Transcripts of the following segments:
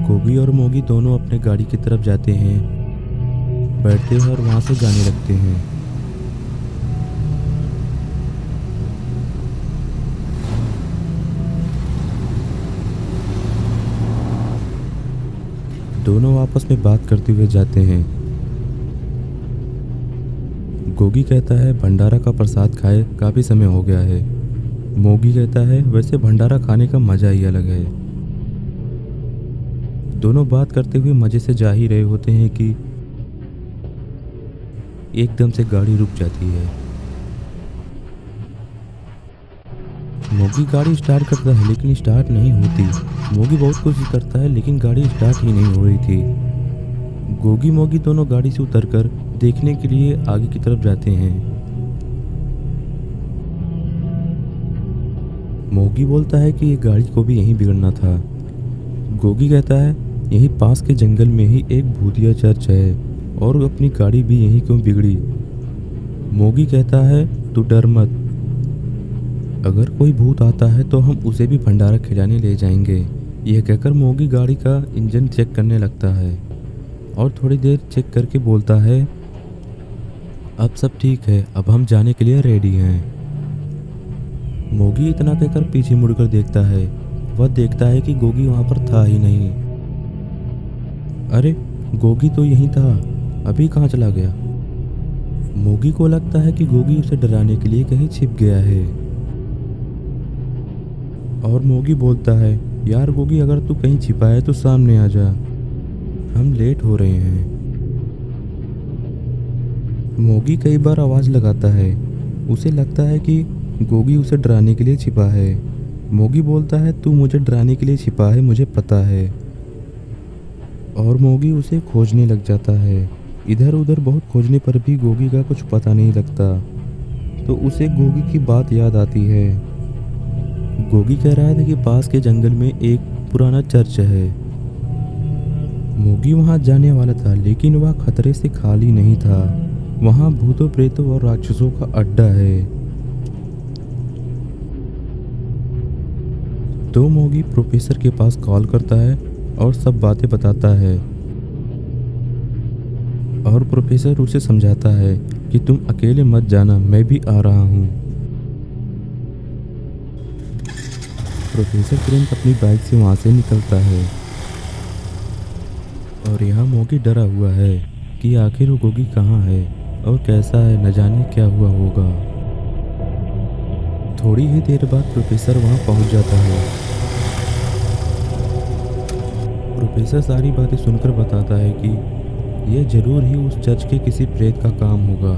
गोगी और मोगी दोनों अपने गाड़ी की तरफ जाते हैं, बैठते हैं और वहां से जाने लगते हैं। दोनों आपस में बात करते हुए जाते हैं। गोगी कहता है भंडारा का प्रसाद खाए काफ़ी समय हो गया है। मोगी कहता है वैसे भंडारा खाने का मज़ा ही अलग है। दोनों बात करते हुए मज़े से जा ही रहे होते हैं कि एकदम से गाड़ी रुक जाती है। मोगी गाड़ी स्टार्ट करता है लेकिन स्टार्ट नहीं होती। मोगी बहुत कोशिश करता है लेकिन गाड़ी स्टार्ट ही नहीं हो रही थी। गोगी मोगी दोनों गाड़ी से उतरकर देखने के लिए आगे की तरफ जाते हैं। मोगी बोलता है कि ये गाड़ी को भी यहीं बिगड़ना था। गोगी कहता है यहीं पास के जंगल में ही एक भूतिया चर्च है और अपनी गाड़ी भी यहीं क्यों बिगड़ी। मोगी कहता है तू डर मत, अगर कोई भूत आता है तो हम उसे भी भंडारा खिलाने ले जाएंगे। यह कहकर मोगी गाड़ी का इंजन चेक करने लगता है और थोड़ी देर चेक करके बोलता है अब सब ठीक है, अब हम जाने के लिए रेडी हैं। मोगी इतना कहकर पीछे मुड़कर देखता है। वह देखता है कि गोगी वहां पर था ही नहीं। अरे गोगी तो यहीं था, अभी कहाँ चला गया। मोगी को लगता है कि गोगी उसे डराने के लिए कहीं छिप गया है और मोगी बोलता है यार गोगी अगर तू कहीं छिपा है तो सामने आ जा, हम लेट हो रहे हैं। मोगी कई बार आवाज़ लगाता है। उसे लगता है कि गोगी उसे डराने के लिए छिपा है। मोगी बोलता है तू मुझे डराने के लिए छिपा है, मुझे पता है। और मोगी उसे खोजने लग जाता है। इधर उधर बहुत खोजने पर भी गोगी का कुछ पता नहीं लगता। तो उसे गोगी की बात याद आती है। गोगी कह रहा था कि पास के जंगल में एक पुराना चर्च है। मोगी वहां जाने वाला था लेकिन वह खतरे से खाली नहीं था। वहां भूतों प्रेतों और राक्षसों का अड्डा है। तो मोगी प्रोफेसर के पास कॉल करता है और सब बातें बताता है और प्रोफेसर उसे समझाता है कि तुम अकेले मत जाना, मैं भी आ रहा हूँ। प्रोफेसर तुरंत अपनी बाइक से वहाँ से निकलता है और यहाँ मोगी डरा हुआ है कि आखिर वो गोगी कहाँ है और कैसा है, न जाने क्या हुआ होगा। थोड़ी ही देर बाद प्रोफेसर वहाँ पहुँच जाता है। प्रोफेसर सारी बातें सुनकर बताता है कि यह जरूर ही उस चर्च के किसी प्रेत का काम होगा।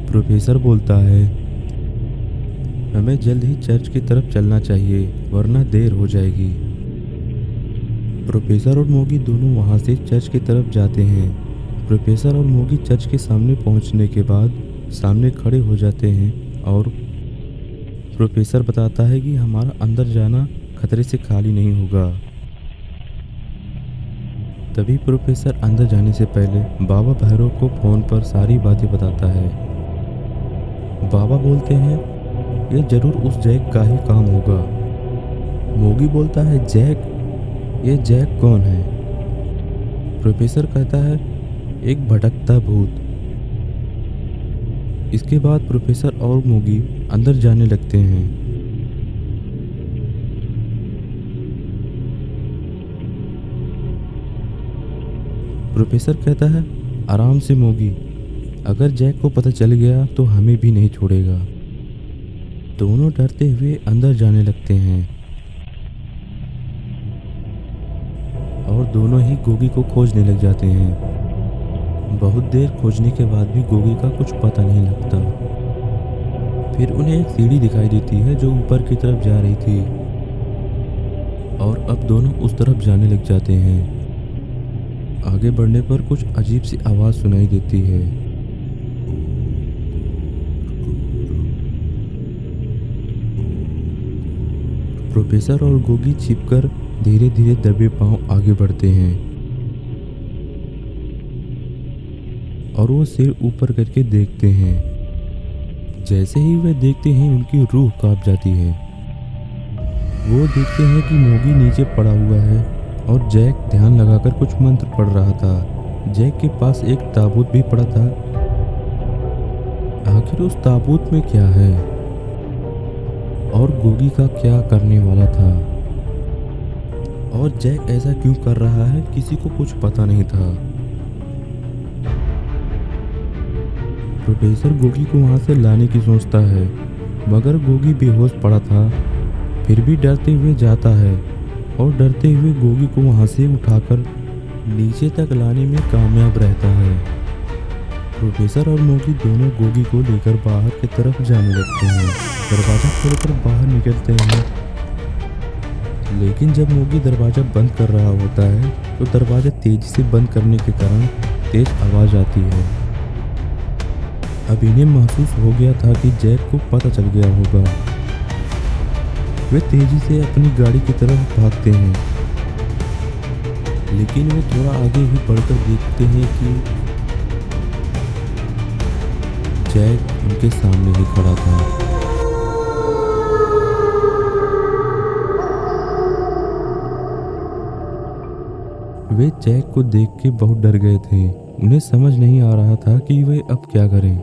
प्रोफेसर बोलता है हमें जल्द ही चर्च की तरफ चलना चाहिए वरना देर हो जाएगी। प्रोफेसर और मोगी दोनों वहां से चर्च की तरफ जाते हैं। प्रोफेसर और मोगी चर्च के सामने पहुंचने के बाद सामने खड़े हो जाते हैं और प्रोफेसर बताता है कि हमारा अंदर जाना खतरे से खाली नहीं होगा। तभी प्रोफेसर अंदर जाने से पहले बाबा भैरव को फ़ोन पर सारी बातें बताता है। बाबा बोलते हैं ये जरूर उस जैक का ही काम होगा। मोगी बोलता है जैक, ये जैक कौन है। प्रोफेसर कहता है एक भटकता भूत। इसके बाद प्रोफेसर और मोगी अंदर जाने लगते हैं। प्रोफेसर कहता है आराम से मोगी, अगर जैक को पता चल गया तो हमें भी नहीं छोड़ेगा। दोनों डरते हुए अंदर जाने लगते हैं और दोनों ही गोगी को खोजने लग जाते हैं। बहुत देर खोजने के बाद भी गोगी का कुछ पता नहीं लगता। फिर उन्हें एक सीढ़ी दिखाई देती है जो ऊपर की तरफ जा रही थी और अब दोनों उस तरफ जाने लग जाते हैं। आगे बढ़ने पर कुछ अजीब सी आवाज़ सुनाई देती है। प्रोफेसर और गोगी छिपकर धीरे धीरे दबे पांव आगे बढ़ते हैं और वो सिर ऊपर करके देखते हैं। जैसे ही वे देखते हैं उनकी रूह कांप जाती है। वो देखते हैं कि मोगी नीचे पड़ा हुआ है और जैक ध्यान लगाकर कुछ मंत्र पढ़ रहा था। जैक के पास एक ताबूत भी पड़ा था। आखिर उस ताबूत में क्या है और गोगी का क्या करने वाला था और जैक ऐसा क्यों कर रहा है, किसी को कुछ पता नहीं था। प्रोफेसर गोगी को वहां से लाने की सोचता है, मगर गोगी बेहोश पड़ा था। फिर भी डरते हुए जाता है और डरते हुए गोगी को वहां से उठाकर नीचे तक लाने में कामयाब रहता है। प्रोफेसर और मोगी दोनों गोगी को लेकर बाहर की तरफ जाने लगते हैं। दरवाजा खोलकर बाहर निकलते हैं, लेकिन जब मोगी दरवाजा बंद कर रहा होता है तो दरवाजा तेजी से बंद करने के कारण तेज आवाज आती है। अब इन्हें महसूस हो गया था कि जैक को पता चल गया होगा। वे तेजी से अपनी गाड़ी की तरफ भागते हैं, लेकिन वे थोड़ा आगे ही बढ़कर देखते हैं कि जैक उनके सामने ही खड़ा था। वे जैक को देख के बहुत डर गए थे। उन्हें समझ नहीं आ रहा था कि वे अब क्या करें।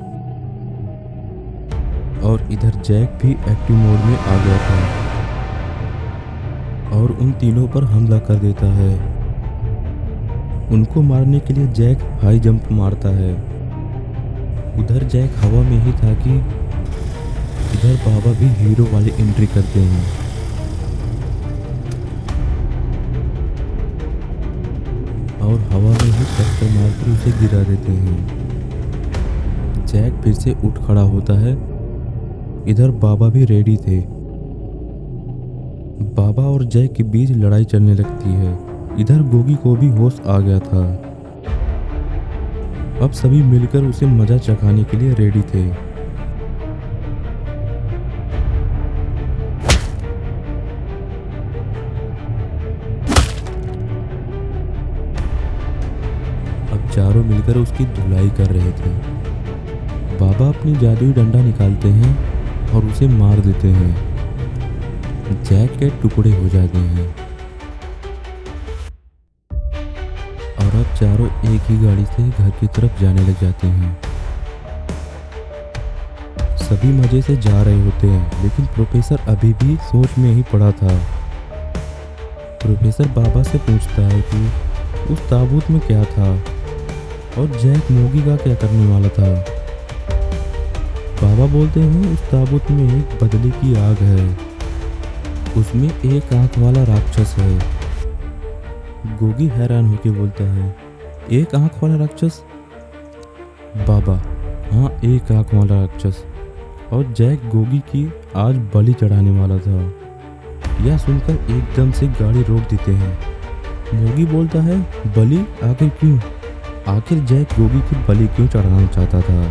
और इधर जैक भी एक्टिव मोड में आ गया था और उन तीनों पर हमला कर देता है। उनको मारने के लिए जैक हाई जंप मारता है। उधर जैक हवा में ही था कि इधर बाबा भी हीरो वाली एंट्री करते हैं। और हवा में ही टक्कर मारकर उसे गिरा देते हैं। जैक फिर से उठ खड़ा होता है। इधर बाबा भी रेडी थे। बाबा और जैक के बीच लड़ाई चलने लगती है। इधर गोगी को भी होश आ गया था। अब सभी मिलकर उसे मजा चखाने के लिए रेडी थे। अब चारों मिलकर उसकी धुलाई कर रहे थे। बाबा अपनी जादुई डंडा निकालते हैं और उसे मार देते हैं। जैक के टुकड़े हो जाते हैं और अब चारों एक ही गाड़ी से घर की तरफ जाने लग जाते हैं। सभी मजे से जा रहे होते हैं, लेकिन प्रोफेसर अभी भी सोच में ही पड़ा था। प्रोफेसर बाबा से पूछता है कि उस ताबूत में क्या था और जैक मोगी का क्या करने वाला था। बाबा बोलते हैं उस ताबूत में एक बदले की आग है, उसमें एक आंख वाला राक्षस है। गोगी हैरान होकर बोलता है, एक आंख वाला राक्षस? बाबा, हाँ, एक आंख वाला राक्षस। और जैक गोगी की आज बलि चढ़ाने वाला था। यह सुनकर एकदम से गाड़ी रोक देते हैं। मोगी बोलता है, बलि? आखिर क्यों? आखिर जैक गोगी की बलि क्यों चढ़ाना चाहता था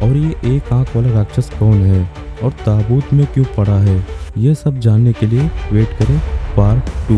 और ये एक आंख वाला राक्षस कौन है और ताबूत में क्यों पड़ा है? ये सब जानने के लिए वेट करें पार्ट 2।